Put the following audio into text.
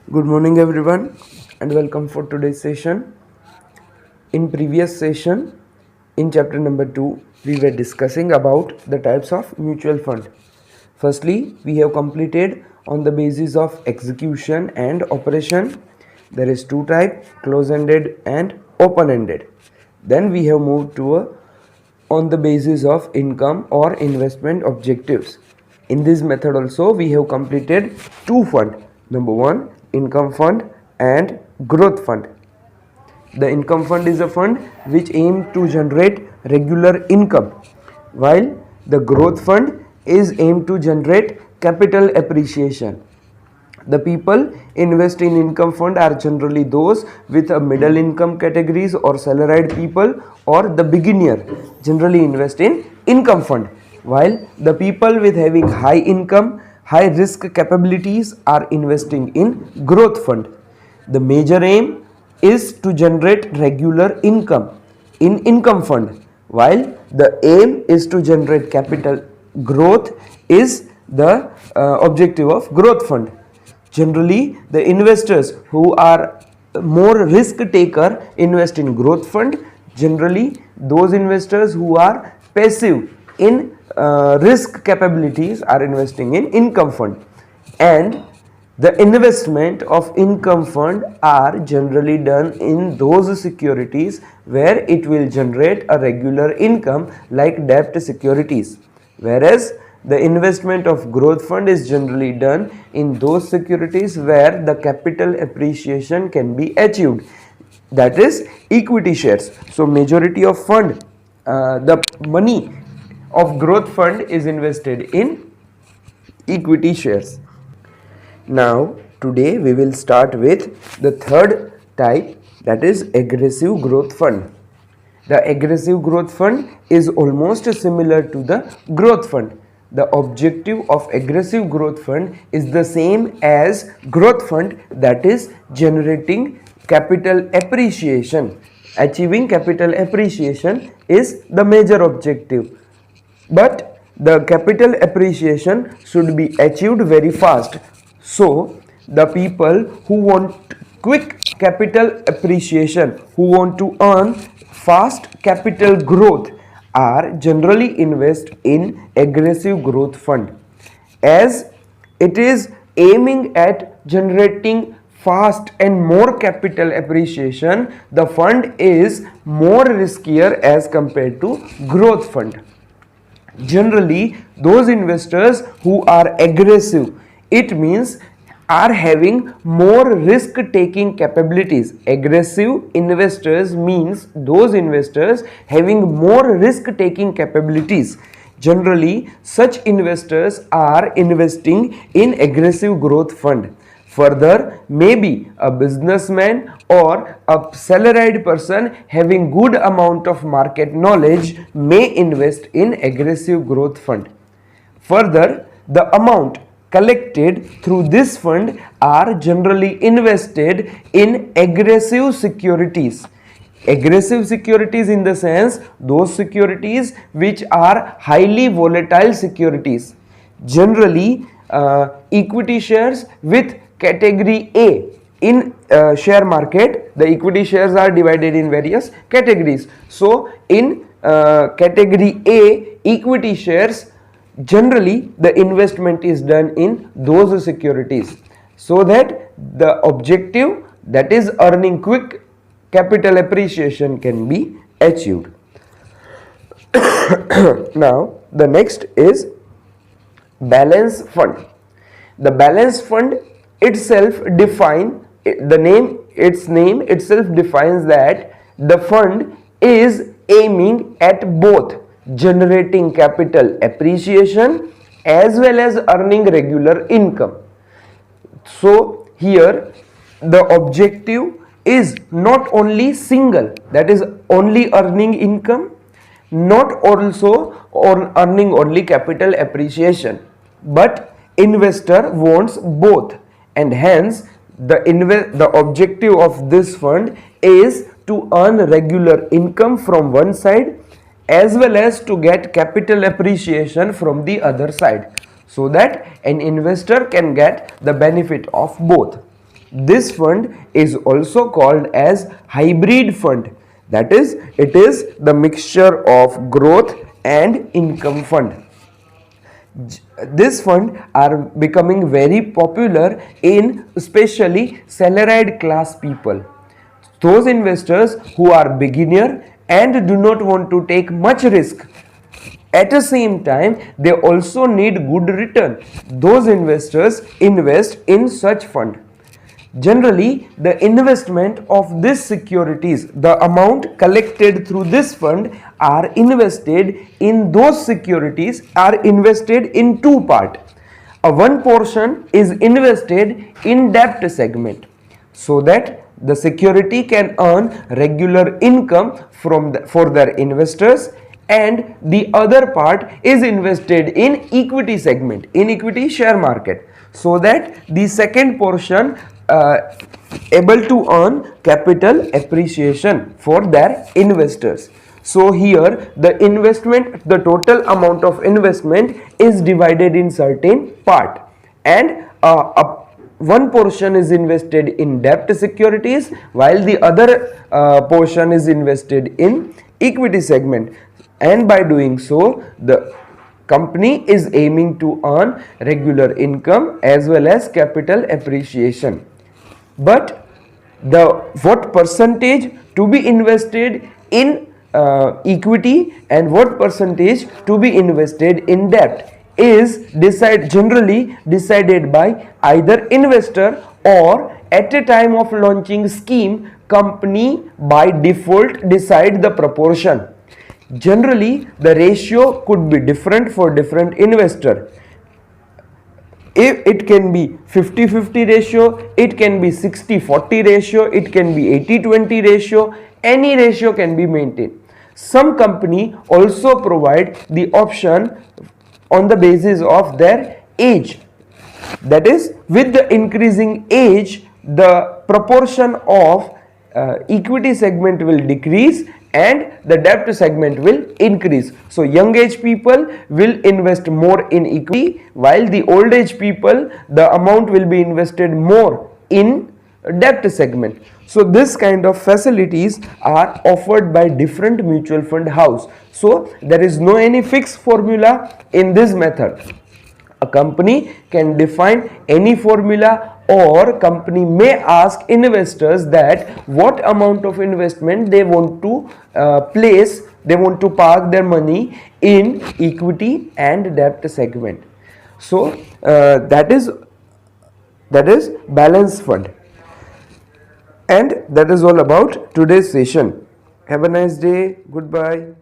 Good morning everyone and welcome for today's session. In previous session in chapter number 2 we were discussing about the types of mutual fund. Firstly, we have completed on the basis of execution and operation. There is two types, close-ended and open-ended. Then we have moved to on the basis of income or investment objectives. In this method also we have completed two fund. Number one, income fund and growth fund. The income fund is a fund which aims to generate regular income, while the growth fund is aimed to generate capital appreciation. The people invest in income fund are generally those with a middle income categories or salaried people, or the beginner generally invest in income fund, while the people with having high income, high risk capabilities are investing in growth fund. The major aim is to generate regular income in income fund, while the aim is to generate capital growth is the objective of growth fund. Generally, the investors who are more risk taker invest in growth fund. Generally, those investors who are passive in risk capabilities are investing in income fund. And the investment of income fund are generally done in those securities where it will generate a regular income like debt securities, whereas the investment of growth fund is generally done in those securities where the capital appreciation can be achieved, that is equity shares. So majority of fund, the money of growth fund is invested in equity shares. Now today we will start with the third type, that is aggressive growth fund. The aggressive growth fund is almost similar to the growth fund. The objective of aggressive growth fund is the same as growth fund, that is generating capital appreciation. Achieving capital appreciation is the major objective, but the capital appreciation should be achieved very fast. So the people who want quick capital appreciation, who want to earn fast capital growth, are generally invest in aggressive growth fund, as it is aiming at generating fast and more capital appreciation. The fund is more riskier as compared to growth fund. Generally, those investors who are aggressive, it means are having more risk taking capabilities. Aggressive investors means those investors having more risk taking capabilities. Generally, such investors are investing in aggressive growth fund. Further, maybe a businessman or a salaried person having good amount of market knowledge may invest in aggressive growth fund. Further, the amount collected through this fund are generally invested in aggressive securities. Aggressive securities in the sense those securities which are highly volatile securities. Generally, equity shares with category A. In share market, the equity shares are divided in various categories. So in category A equity shares, generally the investment is done in those securities, so that the objective, that is earning quick capital appreciation, can be achieved. Now the next is balance fund. The balance fund itself define the name, its name itself defines that the fund is aiming at both generating capital appreciation as well as earning regular income. So here the objective is not only single, that is only earning income, not also on earning only capital appreciation, but investor wants both, and hence the objective of this fund is to earn regular income from one side as well as to get capital appreciation from the other side, so that an investor can get the benefit of both. This fund is also called as hybrid fund. That is, it is the mixture of growth and income fund. This fund are becoming very popular in especially salaried class people. Those investors who are beginner and do not want to take much risk. At the same time, they also need good return. Those investors invest in such fund. Generally, the investment of these securities, the amount collected through this fund are invested in those securities are invested in two parts. One portion is invested in debt segment so that the security can earn regular income for their investors, and the other part is invested in equity segment, in equity share market, so that the second portion able to earn capital appreciation for their investors. So here the investment, the total amount of investment is divided in certain part, and one portion is invested in debt securities while the other portion is invested in equity segment, and by doing so the company is aiming to earn regular income as well as capital appreciation. But the what percentage to be invested in equity and what percentage to be invested in debt is generally decided by either investor, or at a time of launching scheme, company by default decide the proportion. Generally the ratio could be different for different investor. If it can be 50-50 ratio, it can be 60-40 ratio, it can be 80-20 ratio, any ratio can be maintained. Some company also provide the option on the basis of their age. That is, with the increasing age, the proportion of equity segment will decrease and the debt segment will increase. So young age people will invest more in equity, while the old age people, the amount will be invested more in debt segment. So this kind of facilities are offered by different mutual fund house. So there is no any fixed formula in this method. A company can define any formula, or company may ask investors that what amount of investment they want to place, they want to park their money in equity and debt segment. So that is balance fund. And that is all about today's session. Have a nice day. Goodbye.